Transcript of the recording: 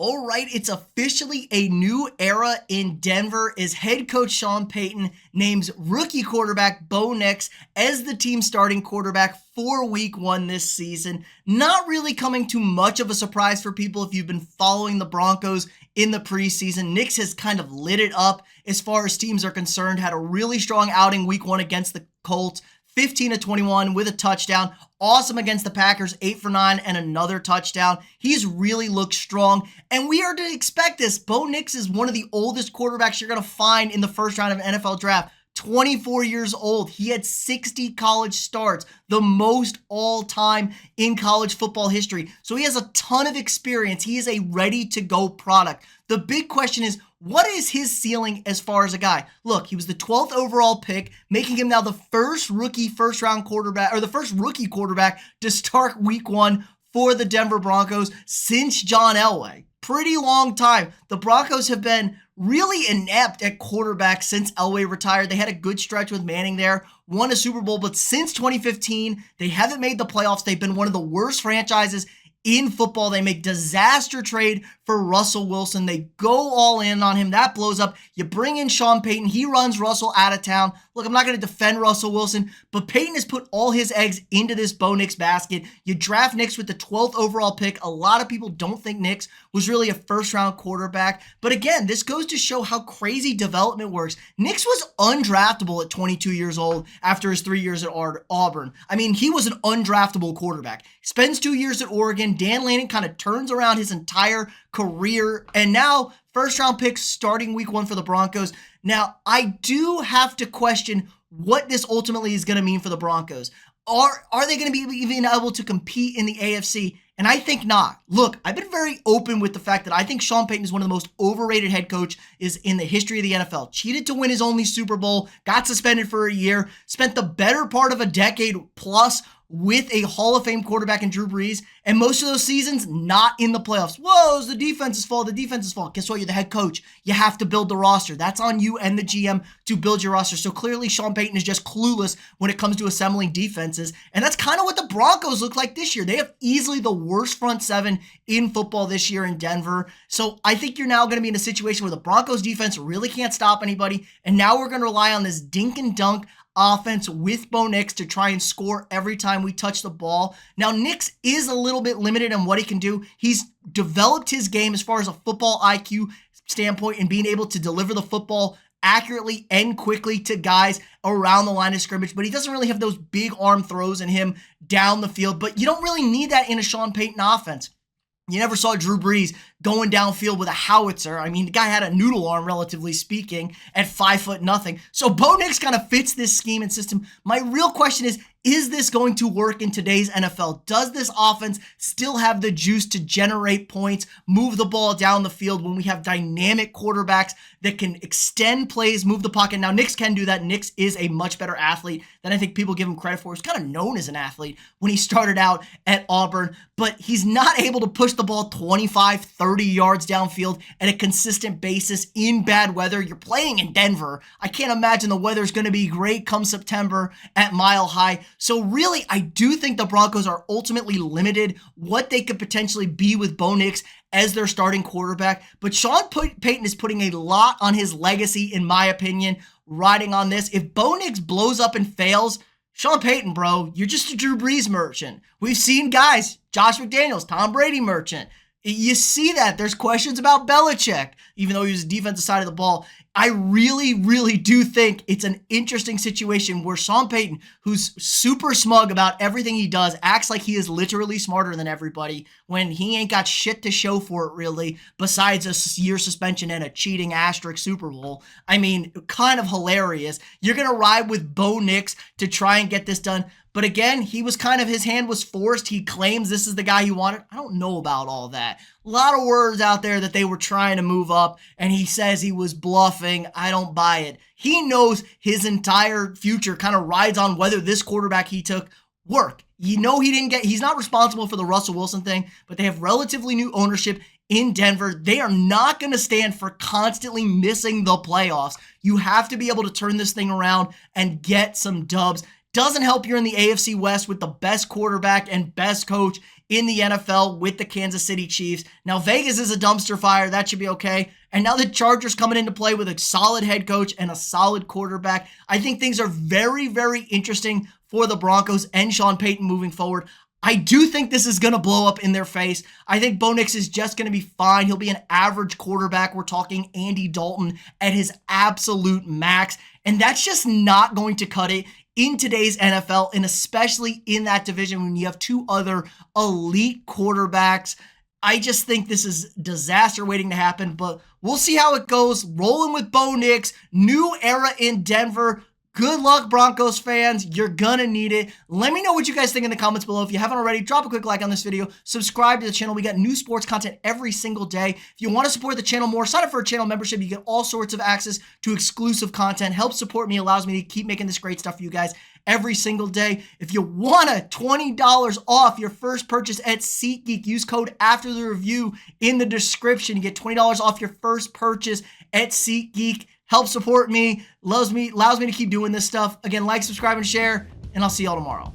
All right, it's officially a new era in Denver as head coach Sean Payton names rookie quarterback Bo Nix as the team's starting quarterback for week one this season. Not really coming to much of a surprise for people if you've been following the Broncos in the preseason. Nix has kind of lit it up as far as teams are concerned, had a really strong outing week one against the Colts. 15-21 with a touchdown. Awesome against the Packers, 8 for 9 and another touchdown. He's really looked strong, and we are to expect this. Bo Nix is one of the oldest quarterbacks you're going to find in the first round of an NFL draft. 24 years old. He had 60 college starts, the most all time in college football history. So he has a ton of experience. He is a ready-to-go product. The big question is, what is his ceiling as far as a guy? Look, he was the 12th overall pick, making him now the first rookie first-round quarterback, or the first rookie quarterback to start week one for the Denver Broncos since John Elway. Pretty long time. The Broncos have been really inept at quarterback since Elway retired. They had a good stretch with Manning there, won a Super Bowl, but since 2015, they haven't made the playoffs. They've been one of the worst franchises in football. They make disaster trade for Russell Wilson. They go all in on him. That blows up. You bring in Sean Payton. He runs Russell out of town. Look, I'm not going to defend Russell Wilson, but Payton has put all his eggs into this Bo Nix basket. You draft Nix with the 12th overall pick. A lot of people don't think Nix was really a first-round quarterback. But again, this goes to show how crazy development works. Nix was undraftable at 22 years old after his 3 years at Auburn. I mean, he was an undraftable quarterback. Spends 2 years at Oregon. Dan Lanning kind of turns around his entire career, and now first-round pick starting week one for the Broncos. Now, I do have to question what this ultimately is going to mean for the Broncos. Are they going to be even able to compete in the AFC? And I think not. Look, I've been very open with the fact that I think Sean Payton is one of the most overrated head coaches in the history of the NFL. Cheated to win his only Super Bowl, got suspended for a year, spent the better part of a decade plus with a Hall of Fame quarterback in Drew Brees, and most of those seasons not in the playoffs. Whoa, it's the defense's fault. The defense's fault. Guess what? You're the head coach. You have to build the roster. That's on you and the GM to build your roster. So clearly Sean Payton is just clueless when it comes to assembling defenses, and that's kind of what the Broncos look like this year. They have easily the worst front seven in football this year in Denver. So I think you're now going to be in a situation where the Broncos defense really can't stop anybody, and now we're going to rely on this dink and dunk offense with Bo Nix to try and score every time we touch the ball. Now, Nix is a little bit limited in what he can do. He's developed his game as far as a football IQ standpoint and being able to deliver the football accurately and quickly to guys around the line of scrimmage, but he doesn't really have those big arm throws in him down the field. But you don't really need that in a Sean Payton offense. You never saw Drew Brees going downfield with a howitzer. I mean, the guy had a noodle arm, relatively speaking, at 5'0". So Bo Nix kind of fits this scheme and system. My real question is this going to work in today's NFL? Does this offense still have the juice to generate points, move the ball down the field when we have dynamic quarterbacks that can extend plays, move the pocket? Now, Nix can do that. Nix is a much better athlete than I think people give him credit for. He's kind of known as an athlete when he started out at Auburn, but he's not able to push the ball 25, 30 yards downfield at a consistent basis in bad weather. You're playing in Denver. I can't imagine the weather's going to be great come September at Mile High. So really, I do think the Broncos are ultimately limited what they could potentially be with Bo Nix as their starting quarterback. But Sean Payton is putting a lot on his legacy, in my opinion, riding on this. If Bo Nix blows up and fails, Sean Payton, bro, you're just a Drew Brees merchant. We've seen guys, Josh McDaniels, Tom Brady merchant. You see that. There's questions about Belichick, even though he was the defensive side of the ball. I really, really do think it's an interesting situation where Sean Payton, who's super smug about everything he does, acts like he is literally smarter than everybody when he ain't got shit to show for it, really, besides a year suspension and a cheating asterisk Super Bowl. I mean, kind of hilarious. You're going to ride with Bo Nix to try and get this done. But again, he was kind of, his hand was forced. He claims this is the guy he wanted. I don't know about all that. A lot of words out there that they were trying to move up, and he says he was bluffing. I don't buy it. He knows his entire future kind of rides on whether this quarterback he took worked. You know, he's not responsible for the Russell Wilson thing, but they have relatively new ownership in Denver. They are not going to stand for constantly missing the playoffs. You have to be able to turn this thing around and get some dubs. Doesn't help you're in the AFC West with the best quarterback and best coach in the NFL with the Kansas City Chiefs. Now, Vegas is a dumpster fire. That should be okay. And now the Chargers coming into play with a solid head coach and a solid quarterback. I think things are very, very interesting for the Broncos and Sean Payton moving forward. I do think this is going to blow up in their face. I think Bo Nix is just going to be fine. He'll be an average quarterback. We're talking Andy Dalton at his absolute max. And that's just not going to cut it in today's NFL, and especially in that division when you have two other elite quarterbacks. I just think this is disaster waiting to happen, but we'll see how it goes. Rolling with Bo Nix, new era in Denver. Good luck, Broncos fans. You're gonna need it. Let me know what you guys think in the comments below. If you haven't already, drop a quick like on this video. Subscribe to the channel. We got new sports content every single day. If you want to support the channel more, sign up for a channel membership. You get all sorts of access to exclusive content. Helps support me, allows me to keep making this great stuff for you guys every single day. If you want a $20 off your first purchase at SeatGeek, use code afterthereview in the description. You get $20 off your first purchase at SeatGeek. Help support me, allows me to keep doing this stuff. Again, like, subscribe, and share, and I'll see y'all tomorrow.